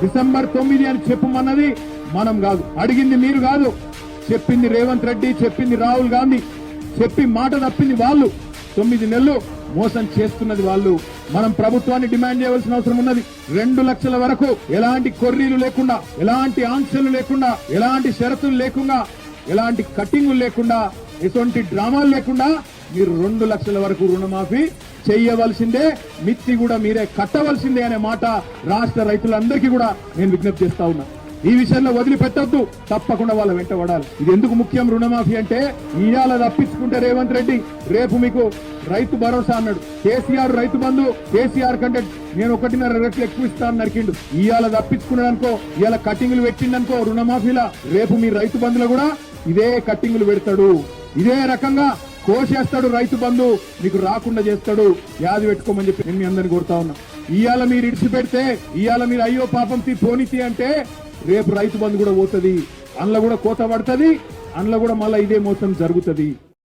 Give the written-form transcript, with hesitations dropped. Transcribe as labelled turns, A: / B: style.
A: December 9 అని చెప్పమన్నది మనం కాదు, అడిగింది మీరు కాదు, చెప్పింది రేవంత్ రెడ్డి, చెప్పింది రాహుల్ గాంధీ, చెప్పి మాట తప్పింది వాళ్ళు. 9 నెలలు మోసం చేస్తున్నది వాళ్ళు. మనం ప్రభుత్వాన్ని డిమాండ్ చేయవలసిన అవసరం ఉన్నది. 2 లక్షల వరకు ఎలాంటి కొర్రీలు లేకుండా, ఎలాంటి ఆంక్షలు లేకుండా, ఎలాంటి షరతులు లేకుండా, ఎలాంటి కట్టింగులు లేకుండా, ఎటువంటి డ్రామాలు లేకుండా మీరు 2 లక్షల వరకు రుణమాఫీ చెయ్యవలసిందే, మిత్తి కూడా మీరే కట్టవలసిందే అనే మాట రాష్ట్ర రైతులందరికీ కూడా నేను విజ్ఞప్తి చేస్తా ఉన్నా. ఈ విషయంలో వదిలిపెట్టొద్దు, తప్పకుండా వాళ్ళ వెంట పడాలి. ఇది ఎందుకు ముఖ్యం రుణమాఫీ అంటే, ఇవాళ తప్పించుకుంటే రేవంత్ రెడ్డి రేపు మీకు రైతు భరోసా అన్నాడు. కేసీఆర్ రైతు బంధు, కేసీఆర్ కంటే నేను 1.5 రెట్లు ఎక్కువ ఇస్తాను నరికిండు. ఇవాళ తప్పించుకున్నాడు అనుకో, ఇవాళ కట్టింగులు పెట్టిండనుకో రుణమాఫీలా, రేపు మీ రైతు బంధులో కూడా ఇదే కట్టింగులు పెడతాడు, ఇదే రకంగా కోసేస్తాడు. రైతు బంధు మీకు రాకుండా చేస్తాడు. యాది పెట్టుకోమని చెప్పి నేను మీ అందరిని కోరుతా ఉన్నా. ఇవాళ మీరు ఇడిచిపెడితే, ఇవాళ మీరు అయ్యో పాపం పోనీతి అంటే రేపు రైతు బంధు కూడా పోతుంది, అందులో కూడా కోత పడుతుంది, అందులో కూడా మళ్ళీ ఇదే మోసం జరుగుతుంది.